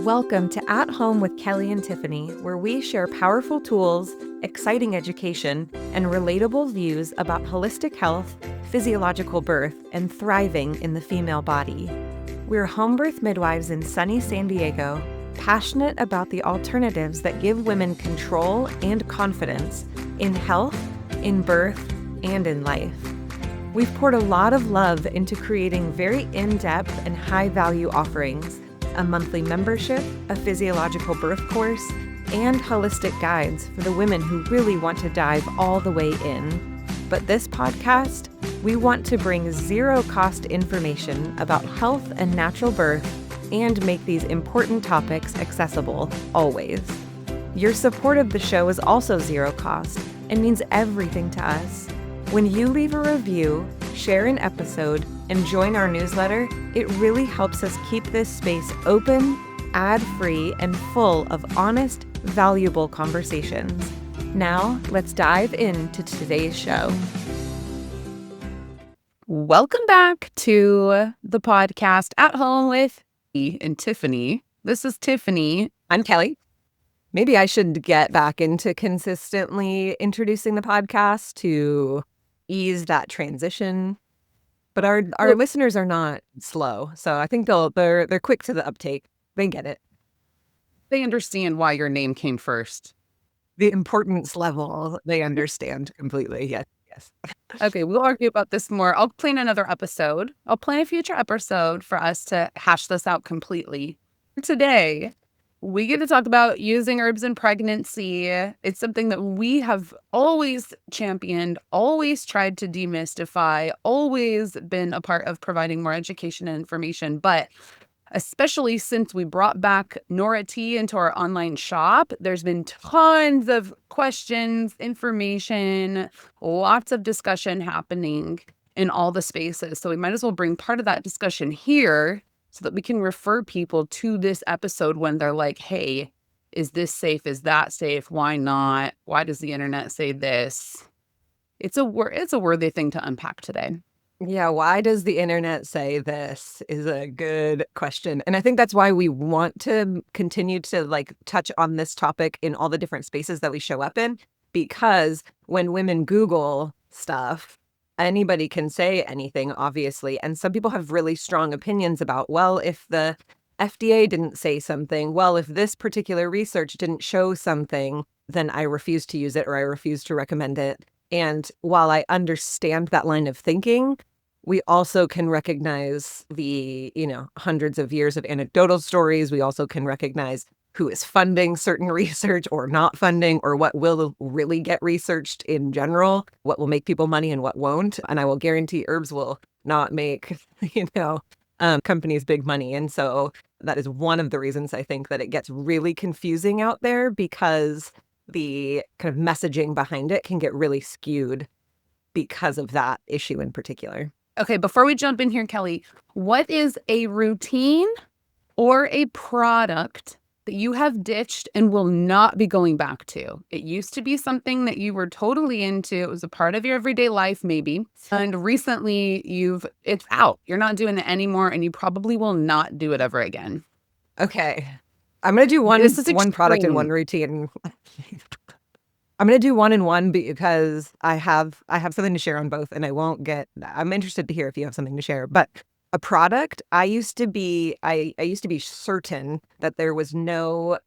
Welcome to At Home with Kelly and Tiffany, where we share powerful tools, exciting education, and relatable views about holistic health, physiological birth, and thriving in the female body. We're home birth midwives in sunny San Diego, passionate about the alternatives that give women control and confidence in health, in birth, and in life. We've poured a lot of love into creating very in-depth and high-value offerings, a monthly membership, a physiological birth course, and holistic guides for the women who really want to dive all the way in. But this podcast, we want to bring zero-cost information about health and natural birth and make these important topics accessible, always. Your support of the show is also zero cost and means everything to us. When you leave a review, share an episode, and join our newsletter, it really helps us keep this space open, ad-free, and full of honest, valuable conversations. Now, let's dive into today's show. Welcome back to the podcast At Home with Me and Tiffany. This is Tiffany. I'm Kelly. Maybe I should get back into consistently introducing the podcast to ease that transition. But our listeners are not slow, so I think they're quick to the uptake. They get it. They understand why your name came first. The importance level, they understand completely. Yes. Okay, we'll argue about this more. I'll plan another episode. I'll plan a future episode for us to hash this out completely. Today, we get to talk about using herbs in pregnancy. It's something that we have always championed, always tried to demystify, always been a part of providing more education and information. But especially since we brought back Nora tea into our online shop, there's been tons of questions, information, lots of discussion happening in all the spaces. So we might as well bring part of that discussion here so that we can refer people to this episode when they're like, hey, is this safe? Is that safe? Why not? Why does the internet say this? It's a worthy thing to unpack today. Yeah, why does the internet say this is a good question. And I think that's why we want to continue to touch on this topic in all the different spaces that we show up in, because when women Google stuff, anybody can say anything, obviously. And some people have really strong opinions about, well, if the FDA didn't say something, well, if this particular research didn't show something, then I refuse to use it or I refuse to recommend it. And while I understand that line of thinking, we also can recognize the, hundreds of years of anecdotal stories. We also can recognize who is funding certain research or not funding, or what will really get researched in general, what will make people money and what won't. And I will guarantee herbs will not make, companies big money. And so that is one of the reasons I think that it gets really confusing out there, because the kind of messaging behind it can get really skewed because of that issue in particular. Okay, before we jump in here, Kelly, what is a routine or a product that you have ditched and will not be going back to? It used to be something that you were totally into. It was a part of your everyday life, maybe. And recently it's out. You're not doing it anymore, and you probably will not do it ever again. Okay. I'm going to do one product and one routine. I'm going to do one and one because I have something to share on both, and I'm interested to hear if you have something to share. But a product, I used to be certain that there was no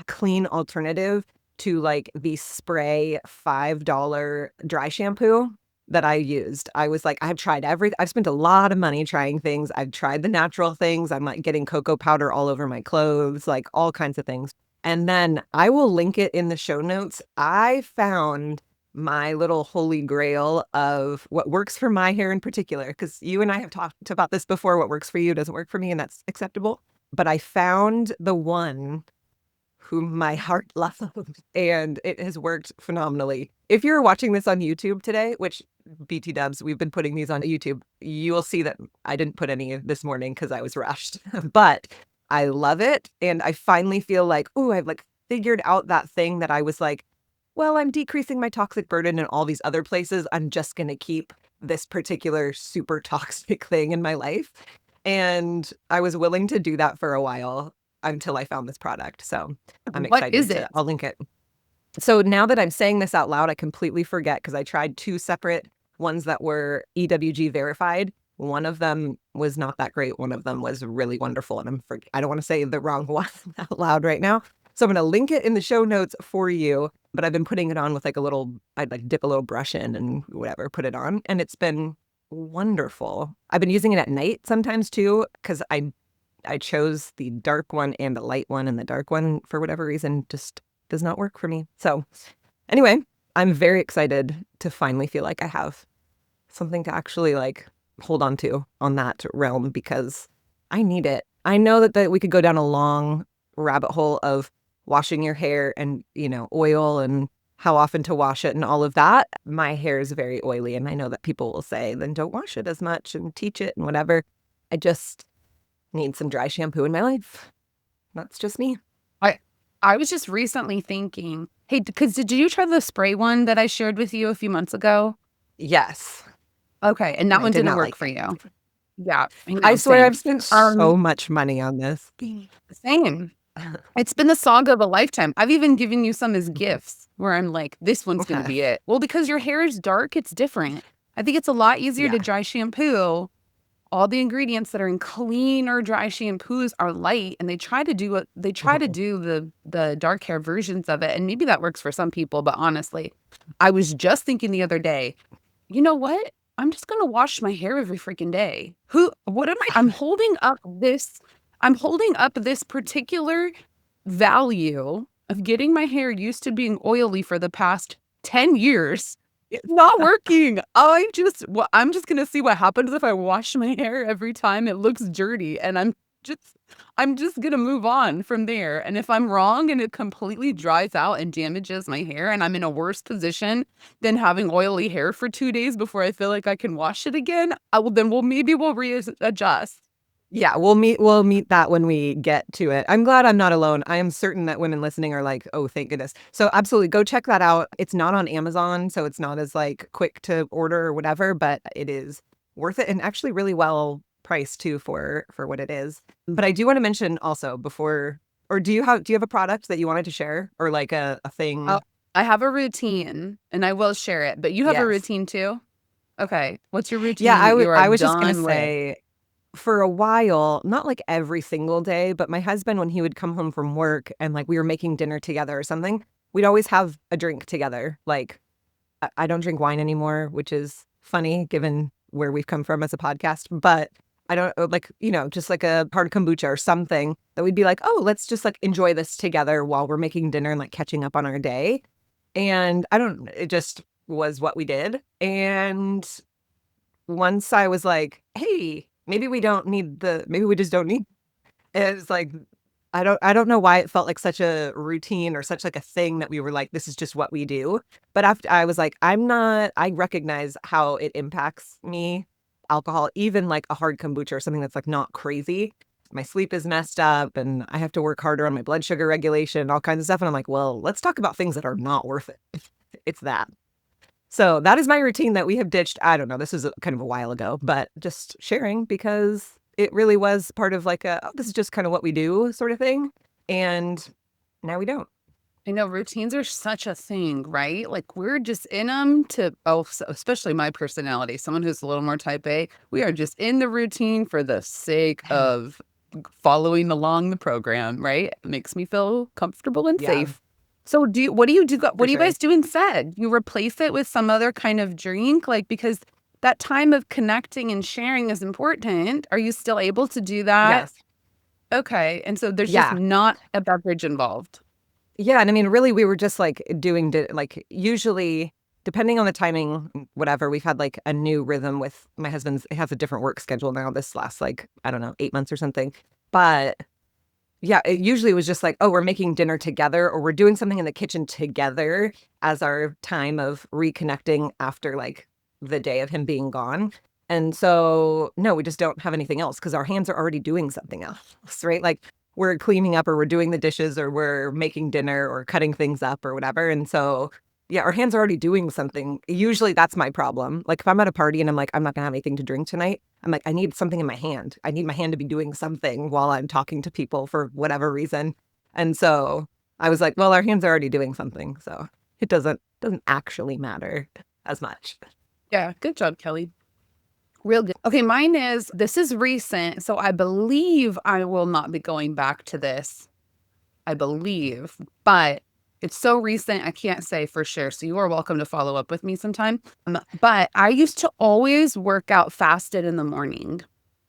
clean alternative to the spray $5 dry shampoo that I used. I was like, I've tried everything. I've spent a lot of money trying things. I've tried the natural things. I'm getting cocoa powder all over my clothes, all kinds of things. And then I will link it in the show notes. I found my little holy grail of what works for my hair in particular, because you and I have talked about this before. What works for you doesn't work for me, and that's acceptable. But I found the one whom my heart loves, and it has worked phenomenally. If you're watching this on YouTube today, which BT dubs, we've been putting these on YouTube, you will see that I didn't put any this morning because I was rushed. But I love it. And I finally feel like, I've figured out that thing that I was like, well, I'm decreasing my toxic burden in all these other places. I'm just going to keep this particular super toxic thing in my life. And I was willing to do that for a while. until I found this product. So I'm What excited is it? I'll link it. So now that I'm saying this out loud, I completely forget because I tried 2 separate ones that were EWG verified. One of them was not that great. One of them was really wonderful. And I don't want to say the wrong one out loud right now. So I'm going to link it in the show notes for you. But I've been putting it on with like I'd like dip a little brush in and whatever, put it on. And it's been wonderful. I've been using it at night sometimes too, because I chose the dark one and the light one, and the dark one, for whatever reason, just does not work for me. So anyway, I'm very excited to finally feel like I have something to actually like hold on to on that realm, because I need it. I know that we could go down a long rabbit hole of washing your hair and, oil and how often to wash it and all of that. My hair is very oily, and I know that people will say, then don't wash it as much and teach it and whatever. I just need some dry shampoo in my life. That's just me. I was just recently thinking, hey, because did you try the spray one that I shared with you a few months ago? Yes. Okay, and that one didn't work like for you. Yeah. I swear I've spent so much money on this. Same. It's been the saga of a lifetime. I've even given you some as gifts where I'm like, this one's going to be it. Well, because your hair is dark, it's different. I think it's a lot easier to dry shampoo. All the ingredients that are in clean or dry shampoos are light, and they try to do the dark hair versions of it. And maybe that works for some people, but honestly, I was just thinking the other day, you know what? I'm just going to wash my hair every freaking day. I'm holding up this particular value of getting my hair used to being oily for the past 10 years. It's not working. I'm just going to see what happens if I wash my hair every time it looks dirty, and I'm just going to move on from there. And if I'm wrong and it completely dries out and damages my hair and I'm in a worse position than having oily hair for 2 days before I feel like I can wash it again, we'll readjust. Yeah, we'll meet that when we get to it. I'm glad I'm not alone. I am certain that women listening are like, oh, thank goodness. So absolutely, go check that out. It's not on Amazon, so it's not as like quick to order or whatever, but it is worth it, and actually really well priced too for what it is. But I do want to mention also do you have a product that you wanted to share, or like a thing? I have a routine, and I will share it, but you have a routine too? Okay. What's your routine? Yeah, I was just going to say, for a while, not like every single day, but my husband, when he would come home from work and like we were making dinner together or something, we'd always have a drink together. Like, I don't drink wine anymore, which is funny given where we've come from as a podcast, but I don't just like a hard kombucha or something that we'd be like, oh, let's just like enjoy this together while we're making dinner and like catching up on our day. And it just was what we did. And once I was like, hey, maybe we just don't need. It's like, I don't know why it felt like such a routine or such like a thing that we were like, this is just what we do. But after I was like, I recognize how it impacts me, alcohol, even like a hard kombucha or something that's like not crazy. My sleep is messed up and I have to work harder on my blood sugar regulation, all kinds of stuff. And I'm like, well, let's talk about things that are not worth it. It's that. So that is my routine that we have ditched. I don't know. This was kind of a while ago, but just sharing because it really was part of like this is just kind of what we do sort of thing. And now we don't. I know routines are such a thing, right? Like we're just in them especially my personality, someone who's a little more type A. We are just in the routine for the sake of following along the program, right? It makes me feel comfortable and safe. So what do you do? What do you guys do instead? You replace it with some other kind of drink, like, because that time of connecting and sharing is important. Are you still able to do that? Yes. Okay. And so there's just not a beverage involved. Yeah. And I mean, really, we were just like usually, depending on the timing, whatever, we've had like a new rhythm with my husband's. He has a different work schedule now. This lasts like, I don't know, 8 months or something. But yeah, it usually was just like, oh, we're making dinner together or we're doing something in the kitchen together as our time of reconnecting after like the day of him being gone. And so, no, we just don't have anything else because our hands are already doing something else, right? Like we're cleaning up or we're doing the dishes or we're making dinner or cutting things up or whatever. And so Yeah, our hands are already doing something. Usually that's my problem. Like if I'm at a party and I'm like, I'm not gonna have anything to drink tonight, I'm like, I need something in my hand. I need my hand to be doing something while I'm talking to people for whatever reason. And so I was like, well, our hands are already doing something. So it doesn't actually matter as much. Yeah, good job, Kelly. Real good. Okay, this is recent, so I believe I will not be going back to this. I believe, but it's so recent, I can't say for sure. So you are welcome to follow up with me sometime. But I used to always work out fasted in the morning.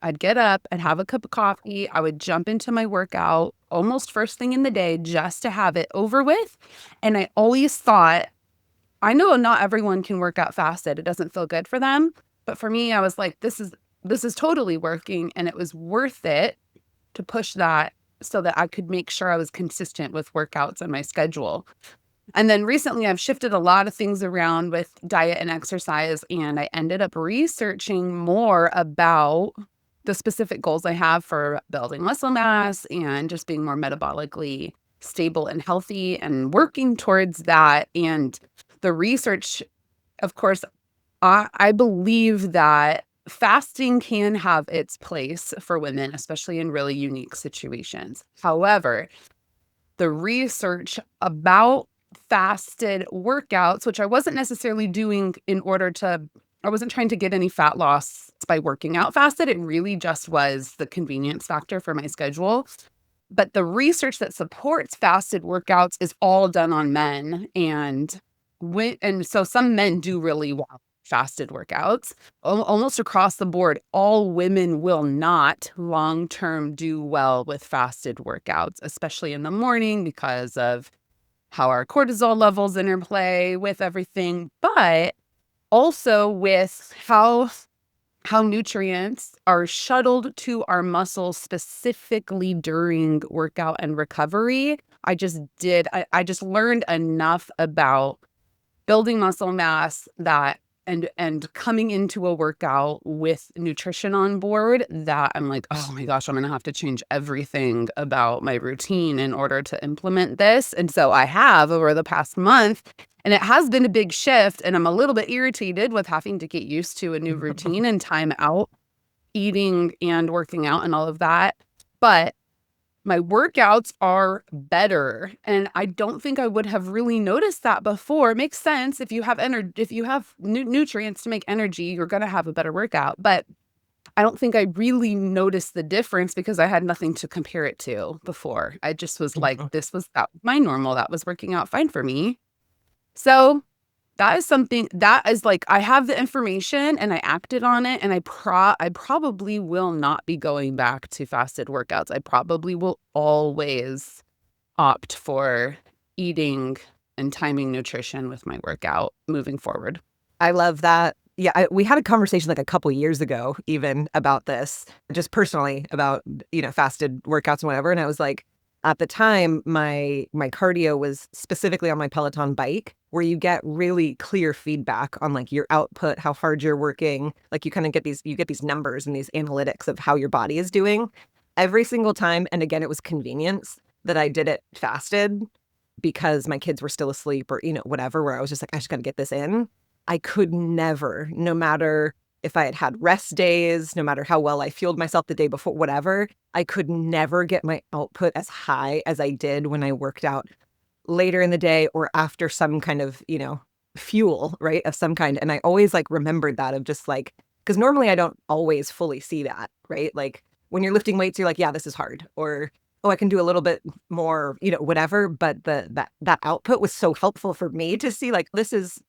I'd get up and have a cup of coffee. I would jump into my workout almost first thing in the day just to have it over with. And I always thought, I know not everyone can work out fasted. It doesn't feel good for them. But for me, I was like, this is totally working. And it was worth it to push that so that I could make sure I was consistent with workouts on my schedule. And then recently I've shifted a lot of things around with diet and exercise, and I ended up researching more about the specific goals I have for building muscle mass and just being more metabolically stable and healthy and working towards that. And the research, of course, I believe that fasting can have its place for women, especially in really unique situations. However, the research about fasted workouts, which I wasn't necessarily doing I wasn't trying to get any fat loss by working out fasted. It really just was the convenience factor for my schedule. But the research that supports fasted workouts is all done on men. And so some men do really well fasted workouts. Almost across the board, all women will not long-term do well with fasted workouts, especially in the morning because of how our cortisol levels interplay with everything, but also with how nutrients are shuttled to our muscles specifically during workout and recovery. I just learned enough about building muscle mass and coming into a workout with nutrition on board that I'm like, oh my gosh, I'm going to have to change everything about my routine in order to implement this. And so I have over the past month, and it has been a big shift, and I'm a little bit irritated with having to get used to a new routine and time out, eating and working out and all of that. But my workouts are better, and I don't think I would have really noticed that before. It makes sense. If you have nutrients to make energy, you're going to have a better workout. But I don't think I really noticed the difference because I had nothing to compare it to before. I just was like, this was my normal. That was working out fine for me. So that is something that is like, I have the information and I acted on it, and I probably will not be going back to fasted workouts. I probably will always opt for eating and timing nutrition with my workout moving forward. I love that. Yeah, we had a conversation like a couple years ago even about this, just personally about, fasted workouts and whatever. And I was like, at the time, my cardio was specifically on my Peloton bike, where you get really clear feedback on like your output, how hard you're working. Like you kind of get these numbers and these analytics of how your body is doing every single time. And again, it was convenience that I did it fasted because my kids were still asleep or, whatever, where I was just like, I just got to get this in. I could never, no matter if I had rest days, no matter how well I fueled myself the day before, whatever, I could never get my output as high as I did when I worked out later in the day or after some kind of, fuel, right, of some kind. And I always like remembered that of just like, because normally I don't always fully see that, right? Like when you're lifting weights, you're like, yeah, this is hard. Or, oh, I can do a little bit more, whatever. But that output was so helpful for me to see like, this is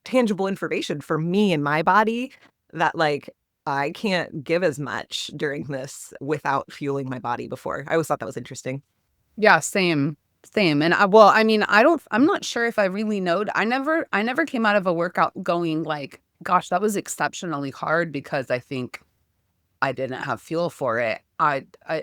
tangible information for me and my body that like I can't give as much during this without fueling my body before. I always thought that was interesting. Yeah, same. And I'm not sure if I really knowed. I never came out of a workout going like, gosh, that was exceptionally hard, because I think I didn't have fuel for it.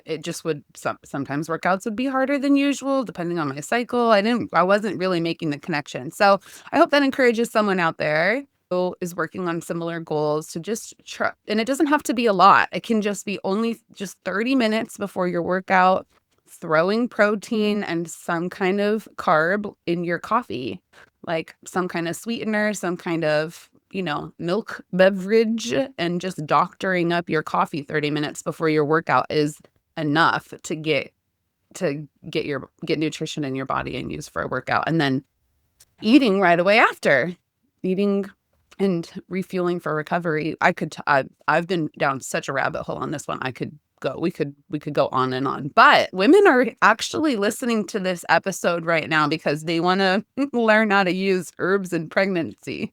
It just would, sometimes workouts would be harder than usual depending on my cycle. I wasn't really making the connection. So I hope that encourages someone out there who is working on similar goals to just try. And it doesn't have to be a lot. It can just be only just 30 minutes before your workout, throwing protein and some kind of carb in your coffee, like some kind of sweetener, some kind of, milk beverage, and just doctoring up your coffee 30 minutes before your workout is enough to get nutrition in your body and use for a workout. And then eating right away after, eating and refueling for recovery. I've been down such a rabbit hole on this one. We could go on and on. But women are actually listening to this episode right now because they want to learn how to use herbs in pregnancy.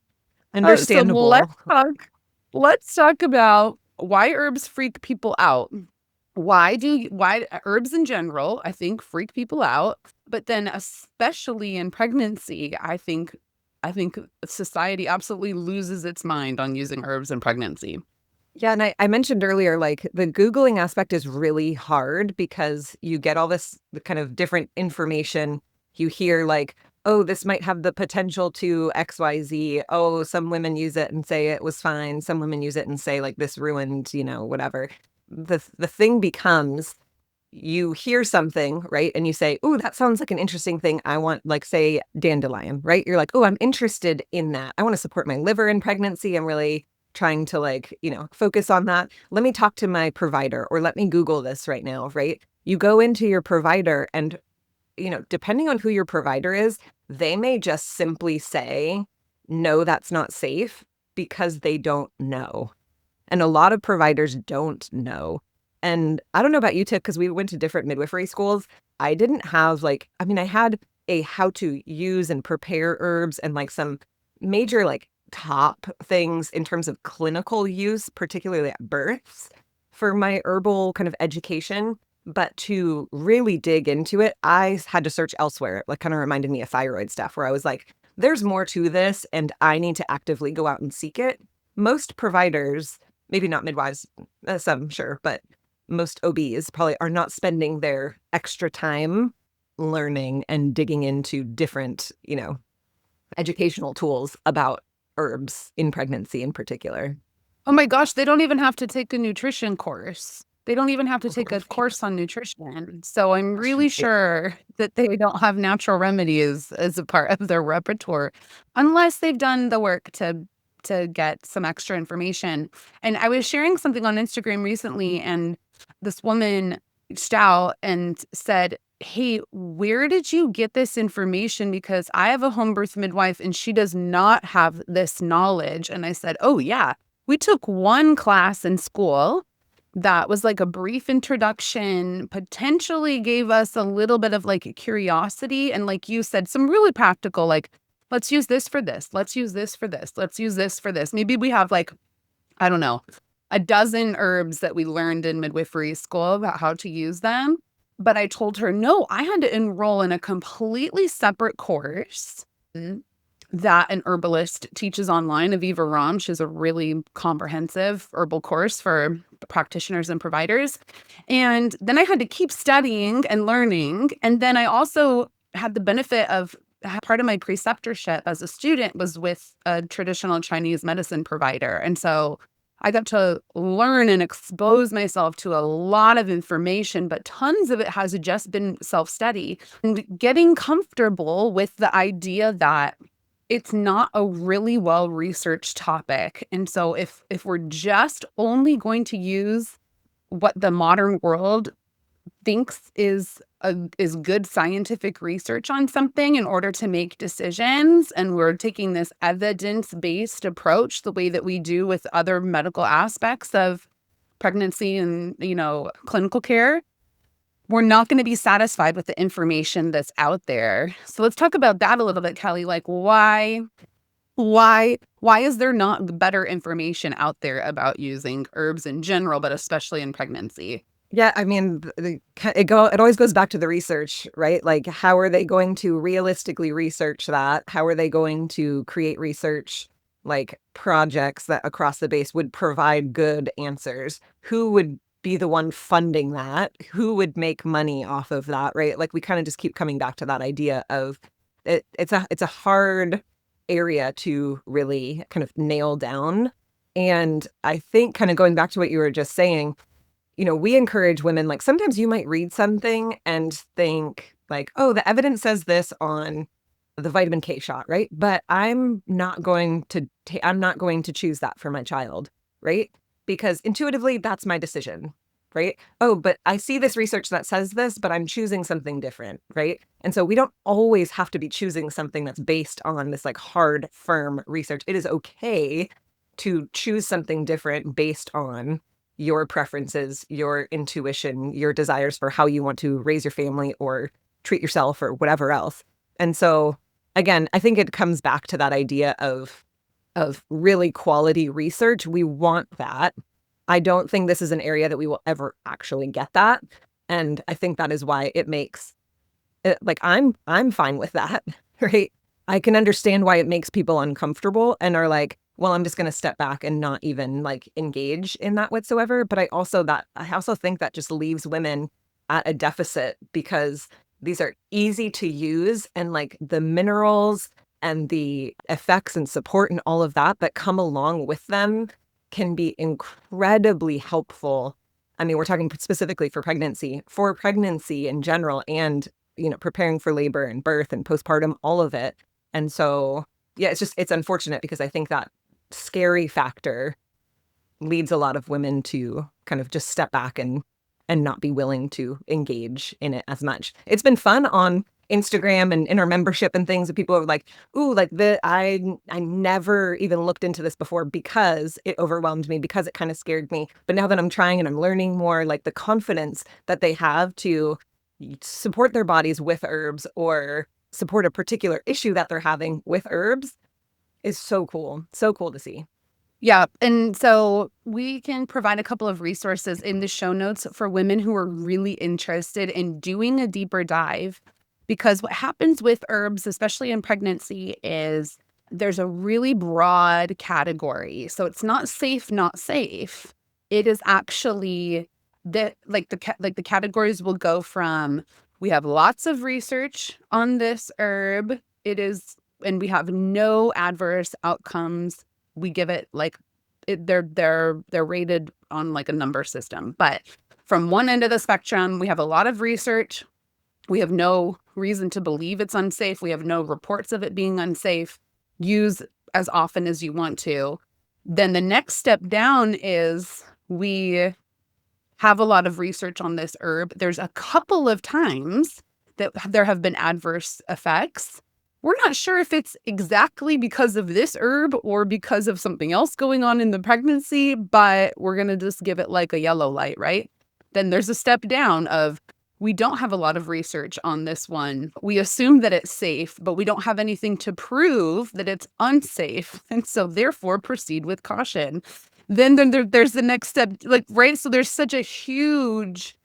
Understandable. So let's talk about why herbs freak people out. Why herbs in general, I think, freak people out, but then especially in pregnancy, I think society absolutely loses its mind on using herbs in pregnancy. Yeah, and I mentioned earlier, like the Googling aspect is really hard because you get all this kind of different information. You hear like, oh, this might have the potential to XYZ. Oh, some women use it and say it was fine. Some women use it and say like this ruined, whatever. The thing becomes you hear something, right? And you say, oh, that sounds like an interesting thing. I want, like, say, dandelion, right? You're like, oh, I'm interested in that. I want to support my liver in pregnancy. I'm really trying to focus on that. Let me talk to my provider or let me Google this right now, right? You go into your provider and, depending on who your provider is, they may just simply say, no, that's not safe because they don't know. And a lot of providers don't know. And I don't know about you, Tiff, because we went to different midwifery schools. I didn't have I had a how to use and prepare herbs and like some major top things in terms of clinical use, particularly at births for my herbal kind of education. But to really dig into it, I had to search elsewhere. It kind of reminded me of thyroid stuff where I was like, there's more to this and I need to actively go out and seek it. Most providers, maybe not midwives, some sure, but most OBs probably are not spending their extra time learning and digging into different, educational tools about herbs in pregnancy in particular. Oh my gosh, they don't even have to take a nutrition course. They don't even have to take a course on nutrition. So I'm really sure that they don't have natural remedies as a part of their repertoire unless they've done the work to get some extra information. And I was sharing something on Instagram recently, and this woman reached out and said, hey, where did you get this information? Because I have a home birth midwife and she does not have this knowledge. And I said, oh yeah, we took one class in school that was like a brief introduction, potentially gave us a little bit of like a curiosity. And like you said, some really practical, like, let's use this for this. Let's use this for this. Let's use this for this. Maybe we have I don't know, a dozen herbs that we learned in midwifery school about how to use them. But I told her, no, I had to enroll in a completely separate course that an herbalist teaches online, Aviva Ram. She has a really comprehensive herbal course for practitioners and providers. And then I had to keep studying and learning. And then I also had the benefit of part of my preceptorship as a student was with a traditional Chinese medicine provider. And so I got to learn and expose myself to a lot of information, but tons of it has just been self-study and getting comfortable with the idea that it's not a really well-researched topic. And so if we're just only going to use what the modern world thinks is good scientific research on something in order to make decisions, and we're taking this evidence-based approach the way that we do with other medical aspects of pregnancy and, clinical care, we're not going to be satisfied with the information that's out there. So let's talk about that a little bit, Kelly. Like why is there not better information out there about using herbs in general, but especially in pregnancy? Yeah, I mean, it always goes back to the research, right? Like, how are they going to realistically research that? How are they going to create research, like projects that across the base would provide good answers? Who would be the one funding that? Who would make money off of that, right? Like, we kind of just keep coming back to that idea of it's a hard area to really kind of nail down. And I think kind of going back to what you were just saying, we encourage women, like sometimes you might read something and think like, oh, the evidence says this on the vitamin K shot, right? But I'm not going to choose that for my child, right? Because intuitively that's my decision, right? Oh, but I see this research that says this, but I'm choosing something different, right? And so we don't always have to be choosing something that's based on this like hard, firm research. It is okay to choose something different based on your preferences, your intuition, your desires for how you want to raise your family or treat yourself or whatever else. And so again, I think it comes back to that idea of really quality research. We want that. I don't think this is an area that we will ever actually get that. And I think that is why it makes it like I'm fine with that, right? I can understand why it makes people uncomfortable and are like, well, I'm just going to step back and not even like engage in that whatsoever. But I also think that just leaves women at a deficit because these are easy to use and like the minerals and the effects and support and all of that come along with them can be incredibly helpful. I mean, we're talking specifically for pregnancy in general and, preparing for labor and birth and postpartum, all of it. And so, yeah, it's unfortunate because I think that scary factor leads a lot of women to kind of just step back and not be willing to engage in it as much. It's been fun on Instagram and in our membership and things that people are like, ooh, like I never even looked into this before because it overwhelmed me, because it kind of scared me. But now that I'm trying and I'm learning more, like the confidence that they have to support their bodies with herbs or support a particular issue that they're having with herbs is so cool. So cool to see. Yeah. And so we can provide a couple of resources in the show notes for women who are really interested in doing a deeper dive. Because what happens with herbs, especially in pregnancy, is there's a really broad category. So it's not safe, not safe. It is actually the categories will go from we have lots of research on this herb. And we have no adverse outcomes. We give it they're rated on like a number system. But from one end of the spectrum, we have a lot of research. We have no reason to believe it's unsafe. We have no reports of it being unsafe. Use as often as you want to. Then the next step down is we have a lot of research on this herb. There's a couple of times that there have been adverse effects. We're not sure if it's exactly because of this herb or because of something else going on in the pregnancy, but we're going to just give it like a yellow light, right? Then there's a step down of we don't have a lot of research on this one. We assume that it's safe, but we don't have anything to prove that it's unsafe. And so therefore proceed with caution. Then there's the next step, like, right? So there's such a huge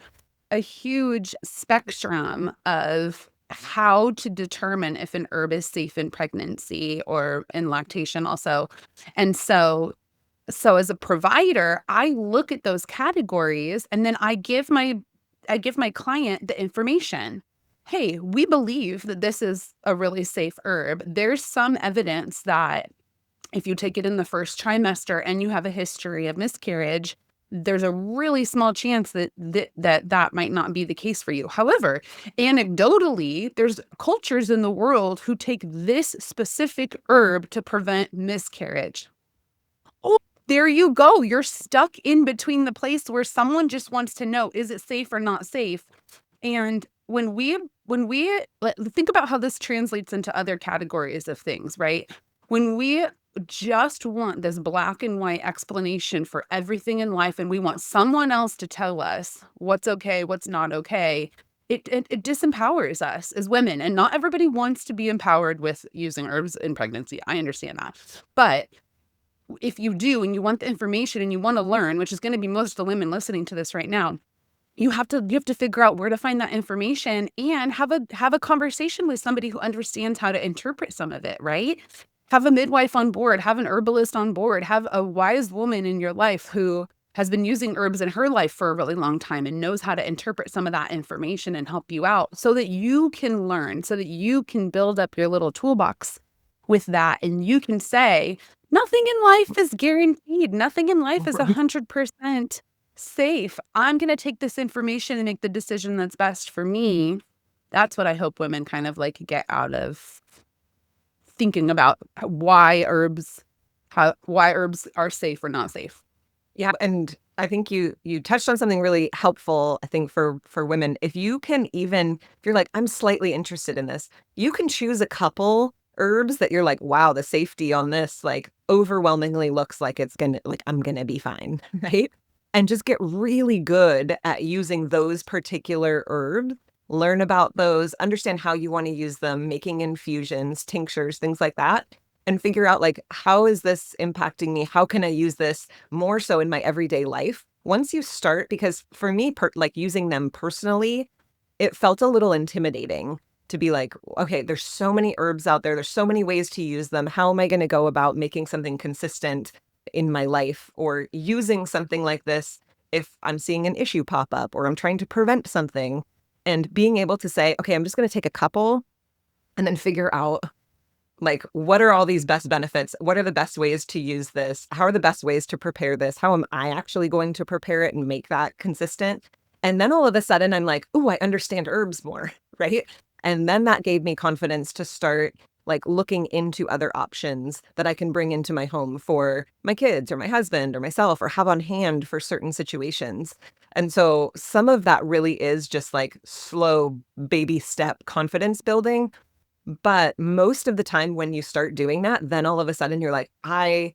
spectrum of how to determine if an herb is safe in pregnancy or in lactation also. And so as a provider, I look at those categories and then I give my client the information. Hey, we believe that this is a really safe herb. There's some evidence that if you take it in the first trimester and you have a history of miscarriage, there's a really small chance that might not be the case for you. However, anecdotally, there's cultures in the world who take this specific herb to prevent miscarriage. Oh, there you go. You're stuck in between the place where someone just wants to know, is it safe or not safe? And when we think about how this translates into other categories of things, right? When we just want this black and white explanation for everything in life and we want someone else to tell us what's okay, what's not okay, it disempowers us as women. And not everybody wants to be empowered with using herbs in pregnancy. I understand that. But if you do and you want the information and you want to learn, which is going to be most of the women listening to this right now, you have to figure out where to find that information and have a conversation with somebody who understands how to interpret some of it, right? Have a midwife on board, have an herbalist on board, have a wise woman in your life who has been using herbs in her life for a really long time and knows how to interpret some of that information and help you out so that you can learn, so that you can build up your little toolbox with that. And you can say, nothing in life is guaranteed. Nothing in life is 100% safe. I'm going to take this information and make the decision that's best for me. That's what I hope women kind of like get out of thinking about why herbs are safe or not safe. Yeah, and I think you touched on something really helpful, I think, for women. If you're like, I'm slightly interested in this, you can choose a couple herbs that you're like, wow, the safety on this like overwhelmingly looks like I'm gonna be fine, right? And just get really good at using those particular herbs, learn about those, understand how you want to use them, making infusions, tinctures, things like that, and figure out like, how is this impacting me? How can I use this more so in my everyday life? Once you start, because for me, like using them personally, it felt a little intimidating to be like, okay, there's so many herbs out there. There's so many ways to use them. How am I going to go about making something consistent in my life or using something like this if I'm seeing an issue pop up or I'm trying to prevent something? And being able to say, okay, I'm just going to take a couple and then figure out like, what are all these best benefits? What are the best ways to use this? How are the best ways to prepare this? How am I actually going to prepare it and make that consistent? And then all of a sudden I'm like, oh, I understand herbs more, right? And then that gave me confidence to start like looking into other options that I can bring into my home for my kids or my husband or myself or have on hand for certain situations. And so some of that really is just like slow baby step confidence building. But most of the time when you start doing that, then all of a sudden you're like, I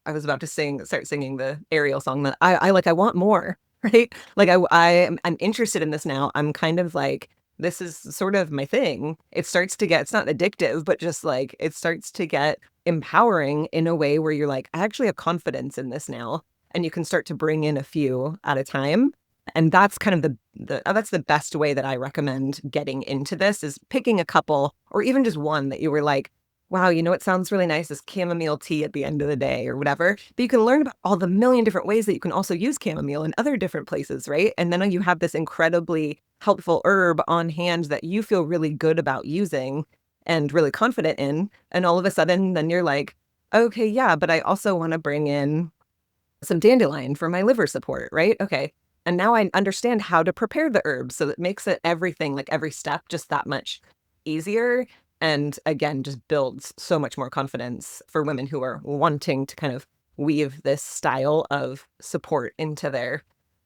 was about to start singing the Ariel song that I want more, right? Like I'm interested in this now. I'm kind of like, this is sort of my thing. It starts to get, it's not addictive, but just like, it starts to get empowering in a way where you're like, I actually have confidence in this now. And you can start to bring in a few at a time. And that's kind of that's the best way that I recommend getting into this, is picking a couple or even just one that you were like, wow, you know what sounds really nice is chamomile tea at the end of the day or whatever. But you can learn about all the million different ways that you can also use chamomile in other different places, right? And then you have this incredibly helpful herb on hand that you feel really good about using and really confident in. And all of a sudden, then you're like, okay, yeah, but I also want to bring in some dandelion for my liver support, right? Okay. And now I understand how to prepare the herbs. So it makes it everything, like every step, just that much easier. And again, just builds so much more confidence for women who are wanting to kind of weave this style of support into their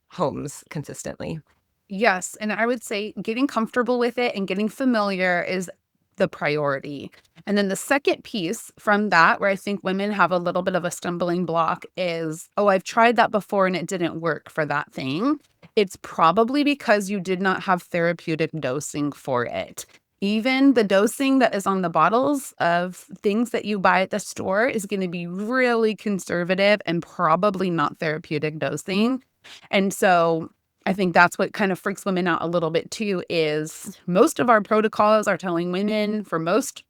homes consistently. Yes. And I would say getting comfortable with it and getting familiar is the priority. And then the second piece from that, where I think women have a little bit of a stumbling block, is, oh, I've tried that before and it didn't work for that thing. It's probably because you did not have therapeutic dosing for it. Even the dosing that is on the bottles of things that you buy at the store is going to be really conservative and probably not therapeutic dosing. And so I think that's what kind of freaks women out a little bit too, is most of our protocols are telling women for most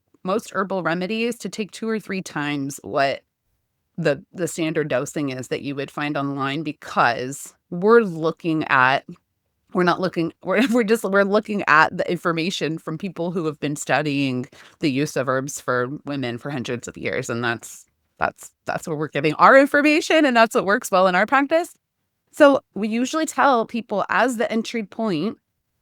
herbal remedies to take 2 or 3 times what the standard dosing is that you would find online, because we're looking at the information from people who have been studying the use of herbs for women for hundreds of years, and that's where we're getting our information, and that's what works well in our practice. So we usually tell people as the entry point,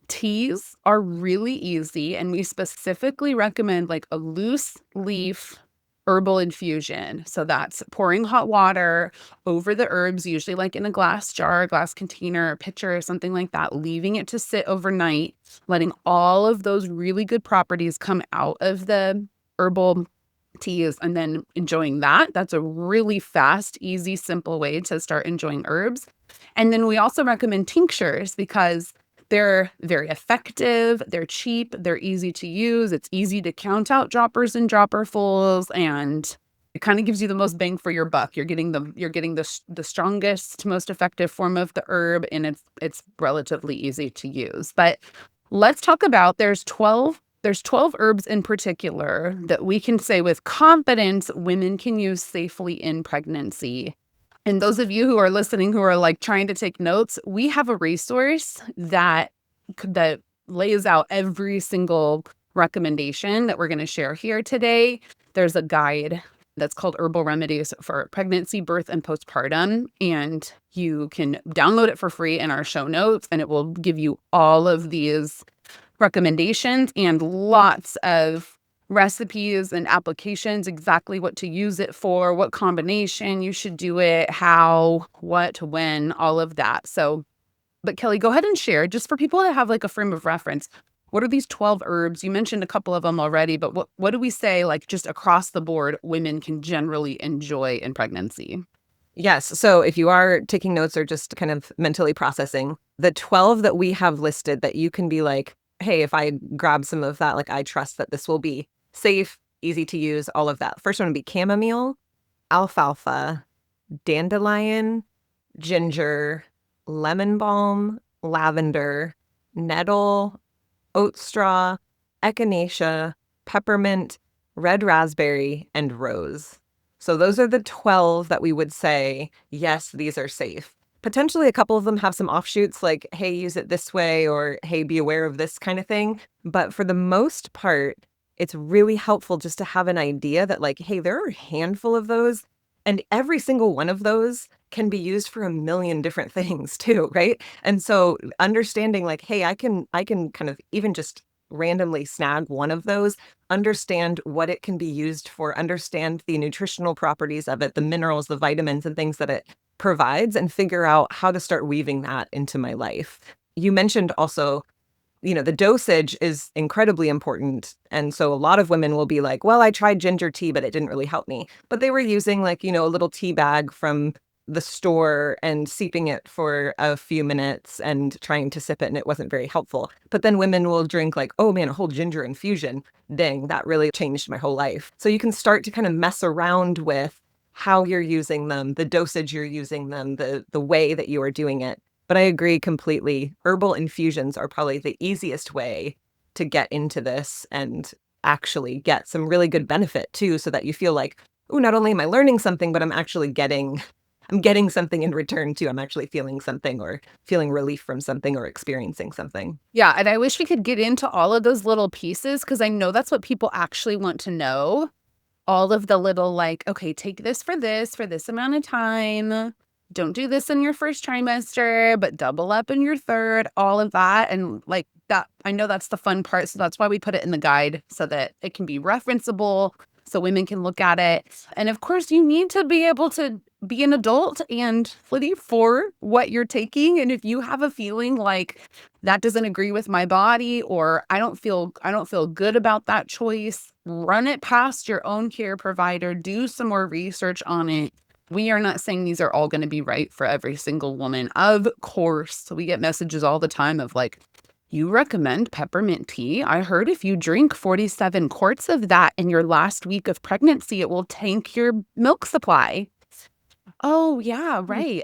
teas are really easy, and we specifically recommend like a loose leaf herbal infusion. So that's pouring hot water over the herbs, usually like in a glass jar, glass container, pitcher, or something like that, leaving it to sit overnight, letting all of those really good properties come out of the herbal teas, and then enjoying that. That's a really fast, easy, simple way to start enjoying herbs. And then we also recommend tinctures because they're very effective, they're cheap, they're easy to use, it's easy to count out droppers and dropperfuls, and it kind of gives you the most bang for your buck. You're getting the strongest, most effective form of the herb, and it's relatively easy to use. But let's talk about there's 12 herbs in particular that we can say with confidence women can use safely in pregnancy. And those of you who are listening who are like trying to take notes, we have a resource that lays out every single recommendation that we're going to share here today. There's a guide that's called Herbal Remedies for Pregnancy, Birth, and Postpartum. And you can download it for free in our show notes, and it will give you all of these recommendations and lots of recipes and applications, exactly what to use it for, what combination you should do it, how, what, when, all of that. So, but Kelly, go ahead and share just for people that have like a frame of reference. What are these 12 herbs? You mentioned a couple of them already, but what do we say, like just across the board, women can generally enjoy in pregnancy? Yes. So if you are taking notes or just kind of mentally processing, the 12 that we have listed that you can be like, hey, if I grab some of that, like I trust that this will be safe, easy to use, all of that. First one would be chamomile, alfalfa, dandelion, ginger, lemon balm, lavender, nettle, oat straw, echinacea, peppermint, red raspberry, and rose. So those are the 12 that we would say, yes, these are safe. Potentially a couple of them have some offshoots like, hey, use it this way, or hey, be aware of this kind of thing. But for the most part, it's really helpful just to have an idea that like, hey, there are a handful of those, and every single one of those can be used for a million different things too, right? And so understanding like, hey, I can kind of even just randomly snag one of those, understand what it can be used for, understand the nutritional properties of it, the minerals, the vitamins and things that it provides, and figure out how to start weaving that into my life. You mentioned also, the dosage is incredibly important. And so a lot of women will be like, well, I tried ginger tea, but it didn't really help me. But they were using like, a little tea bag from the store and seeping it for a few minutes and trying to sip it, and it wasn't very helpful. But then women will drink like, oh man, a whole ginger infusion. Dang, that really changed my whole life. So you can start to kind of mess around with how you're using them, the dosage you're using them, the way that you are doing it. But I agree completely. Herbal infusions are probably the easiest way to get into this and actually get some really good benefit too, so that you feel like, oh, not only am I learning something, but I'm actually getting something in return too. I'm actually feeling something, or feeling relief from something, or experiencing something. Yeah, and I wish we could get into all of those little pieces, because I know that's what people actually want to know. All of the little like, okay, take this for this amount of time. Don't do this in your first trimester, but double up in your third, all of that. And like that, I know that's the fun part. So that's why we put it in the guide, so that it can be referenceable, so women can look at it. And of course, you need to be able to be an adult and ready for what you're taking. And if you have a feeling like that doesn't agree with my body, or I don't feel good about that choice, run it past your own care provider, do some more research on it. We are not saying these are all going to be right for every single woman. Of course, we get messages all the time of like, you recommend peppermint tea? I heard if you drink 47 quarts of that in your last week of pregnancy, it will tank your milk supply. Oh, yeah, right.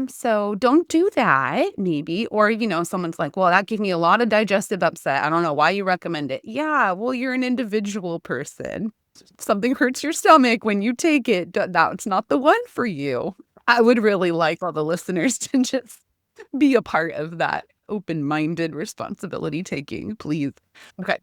So don't do that, maybe. Or, someone's like, well, that gave me a lot of digestive upset. I don't know why you recommend it. Yeah, well, you're an individual person. Something hurts your stomach when you take it. That's not the one for you. I would really like all the listeners to just be a part of that open-minded responsibility taking, please. Okay.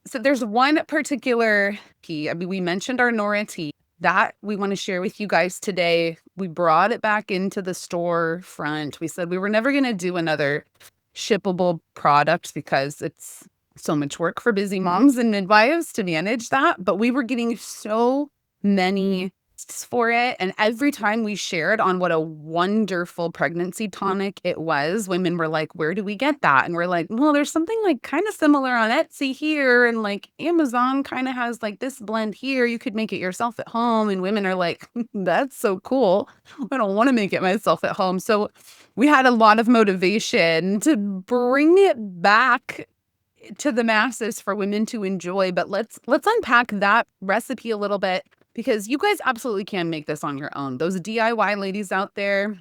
So there's one particular tea. I mean, we mentioned our Nora tea that we want to share with you guys today. We brought it back into the store front. We said we were never going to do another shippable product because it's so much work for busy moms and midwives to manage that. But we were getting so many for it. And every time we shared on what a wonderful pregnancy tonic it was, women were like, where do we get that? And we're like, well, there's something like kind of similar on Etsy here. And like Amazon kind of has like this blend here. You could make it yourself at home. And women are like, that's so cool. I don't want to make it myself at home. So we had a lot of motivation to bring it back to the masses for women to enjoy. But let's unpack that recipe a little bit, because you guys absolutely can make this on your own. Those DIY ladies out there,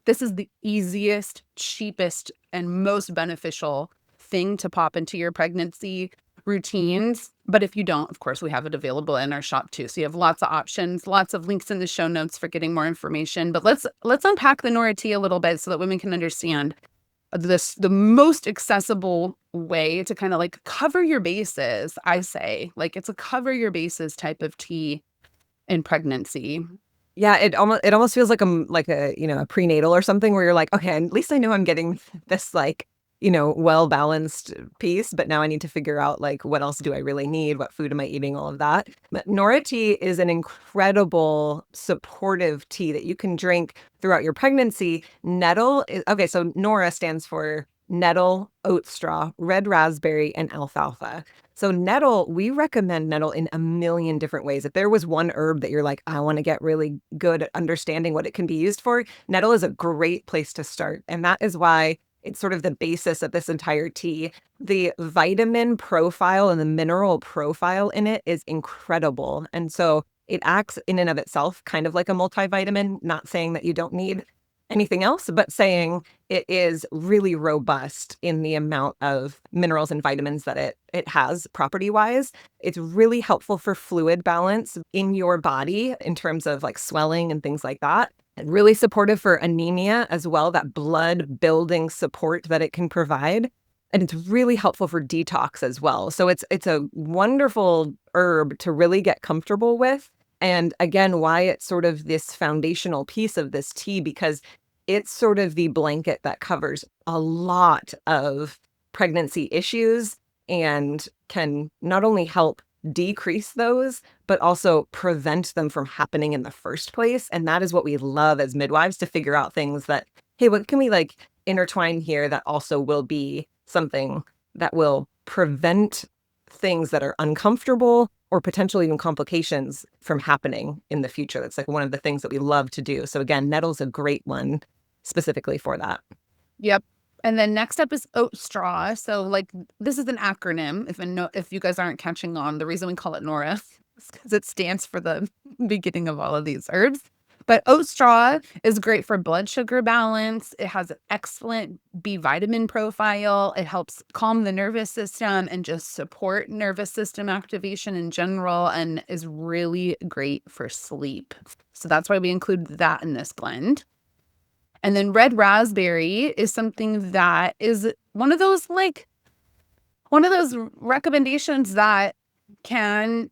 this is the easiest, cheapest, and most beneficial thing to pop into your pregnancy routines. But if you don't, of course, we have it available in our shop too. So you have lots of options, lots of links in the show notes for getting more information. But let's unpack the Nora tea a little bit so that women can understand the most accessible way to kind of like cover your bases. I say, like, it's a cover your bases type of tea. in pregnancy. Yeah, it almost feels like a prenatal or something where you're like, okay, at least I know I'm getting this well balanced piece, but now I need to figure out like what else do I really need? What food am I eating? All of that. But Nora tea is an incredible supportive tea that you can drink throughout your pregnancy. Okay, so Nora stands for nettle, oat straw, red raspberry, and alfalfa. So nettle, we recommend nettle in a million different ways. If there was one herb that you're like, I want to get really good at understanding what it can be used for, nettle is a great place to start. And that is why it's sort of the basis of this entire tea. The vitamin profile and the mineral profile in it is incredible. And so it acts in and of itself kind of like a multivitamin, not saying that you don't need anything else, but saying it is really robust in the amount of minerals and vitamins that it has property wise. It's really helpful for fluid balance in your body in terms of like swelling and things like that. And really supportive for anemia as well, that blood building support that it can provide. And it's really helpful for detox as well. So it's a wonderful herb to really get comfortable with. And again, why it's sort of this foundational piece of this tea, because it's sort of the blanket that covers a lot of pregnancy issues and can not only help decrease those, but also prevent them from happening in the first place. And that is what we love as midwives, to figure out things that, hey, what can we like intertwine here that also will be something that will prevent things that are uncomfortable or potentially even complications from happening in the future. That's like one of the things that we love to do. So again, nettle's a great one specifically for that. Yep. And then next up is oat straw. So like this is an acronym. If you guys aren't catching on, the reason we call it Nora is because it stands for the beginning of all of these herbs. But oat straw is great for blood sugar balance. It has an excellent B vitamin profile. It helps calm the nervous system and just support nervous system activation in general, and is really great for sleep. So that's why we include that in this blend. And then red raspberry is something that is one of those recommendations that can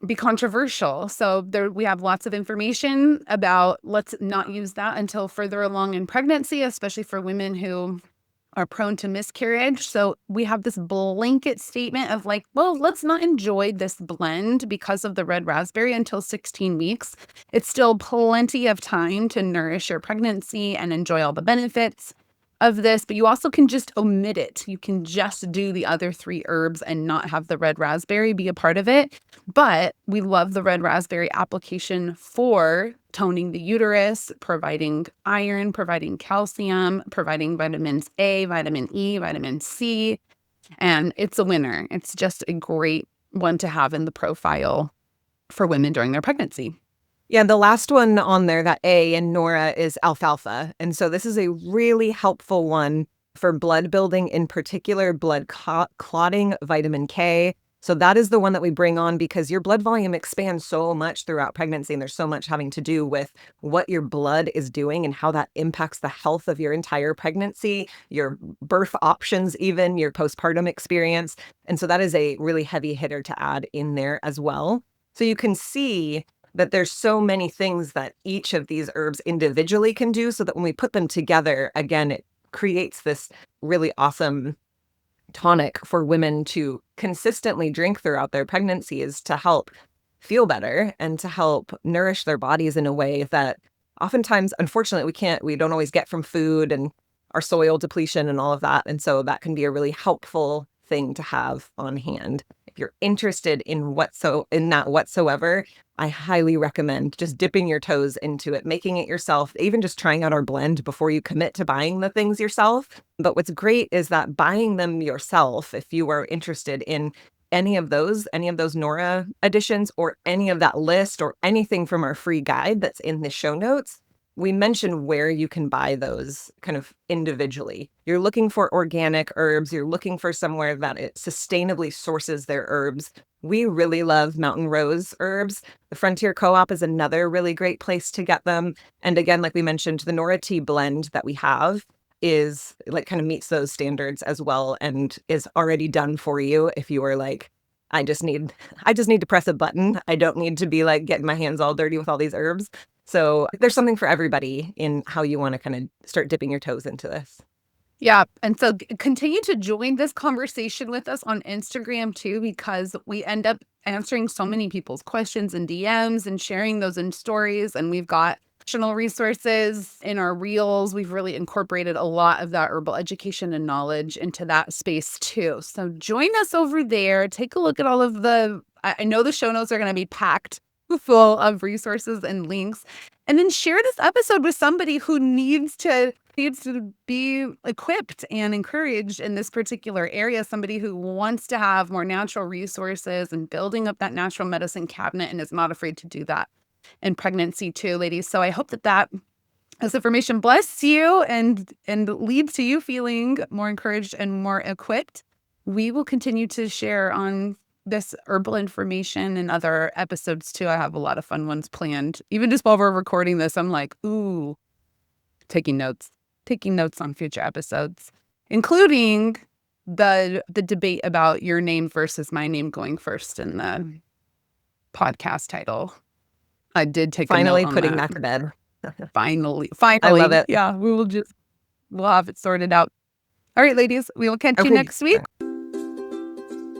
be controversial. So we have lots of information about let's not use that until further along in pregnancy, especially for women who are prone to miscarriage. So we have this blanket statement of like, well, let's not enjoy this blend because of the red raspberry until 16 weeks. It's still plenty of time to nourish your pregnancy and enjoy all the benefits of this, but you also can just omit it. You can just do the other 3 herbs and not have the red raspberry be a part of it. But we love the red raspberry application for toning the uterus, providing iron, providing calcium, providing vitamins A, vitamin E, vitamin C, and it's a winner. It's just a great one to have in the profile for women during their pregnancy. Yeah, the last one on there, that A in Nora, is alfalfa. And so this is a really helpful one for blood building, in particular, blood clotting, vitamin K. So that is the one that we bring on because your blood volume expands so much throughout pregnancy, and there's so much having to do with what your blood is doing and how that impacts the health of your entire pregnancy, your birth options, even your postpartum experience. And so that is a really heavy hitter to add in there as well. So you can see that there's so many things that each of these herbs individually can do, so that when we put them together, again, it creates this really awesome tonic for women to consistently drink throughout their pregnancies to help feel better and to help nourish their bodies in a way that oftentimes, unfortunately, we don't always get from food and our soil depletion and all of that. And so that can be a really helpful thing to have on hand. If you're interested in that whatsoever, I highly recommend just dipping your toes into it, making it yourself, even just trying out our blend before you commit to buying the things yourself. But what's great is that buying them yourself, if you are interested in any of those Nora additions or any of that list or anything from our free guide that's in the show notes, we mention where you can buy those kind of individually. You're looking for organic herbs. You're looking for somewhere that it sustainably sources their herbs. We really love Mountain Rose herbs. The Frontier Co-op is another really great place to get them. And again, like we mentioned, the Nora tea blend that we have is like kind of meets those standards as well and is already done for you if you are like, I just need to press a button. I don't need to be like getting my hands all dirty with all these herbs. So there's something for everybody in how you want to kind of start dipping your toes into this. Yeah. And so continue to join this conversation with us on Instagram too, because we end up answering so many people's questions and DMs and sharing those in stories. And we've got additional resources in our reels. We've really incorporated a lot of that herbal education and knowledge into that space too. So join us over there. Take a look at all of I know the show notes are going to be packed full of resources and links. And then share this episode with somebody who needs to be equipped and encouraged in this particular area, somebody who wants to have more natural resources and building up that natural medicine cabinet and is not afraid to do that in pregnancy too, ladies. So I hope that this information bless you and leads to you feeling more encouraged and more equipped. We will continue to share on this herbal information and other episodes too. I have a lot of fun ones planned. Even just while we're recording this, I'm like, ooh, taking notes on future episodes, including the debate about your name versus my name going first in the podcast title. I did take finally a note on putting that to bed. Finally. I love it. Yeah, we'll have it sorted out. All right, ladies, we will catch you next week.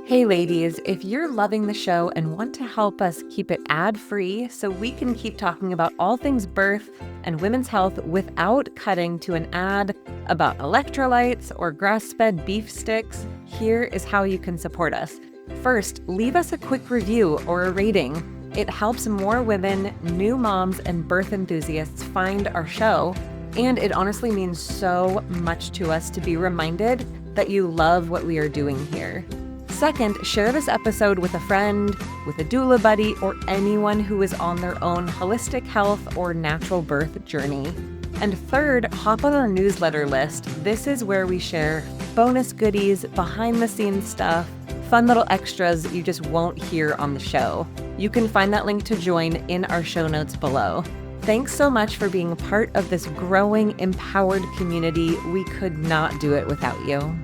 Hey ladies, if you're loving the show and want to help us keep it ad-free so we can keep talking about all things birth and women's health without cutting to an ad about electrolytes or grass-fed beef sticks, here is how you can support us. First, leave us a quick review or a rating. It helps more women, new moms, and birth enthusiasts find our show, and it honestly means so much to us to be reminded that you love what we are doing here. Second, share this episode with a friend, with a doula buddy, or anyone who is on their own holistic health or natural birth journey. And third, hop on our newsletter list. This is where we share bonus goodies, behind-the-scenes stuff, fun little extras you just won't hear on the show. You can find that link to join in our show notes below. Thanks so much for being a part of this growing, empowered community. We could not do it without you.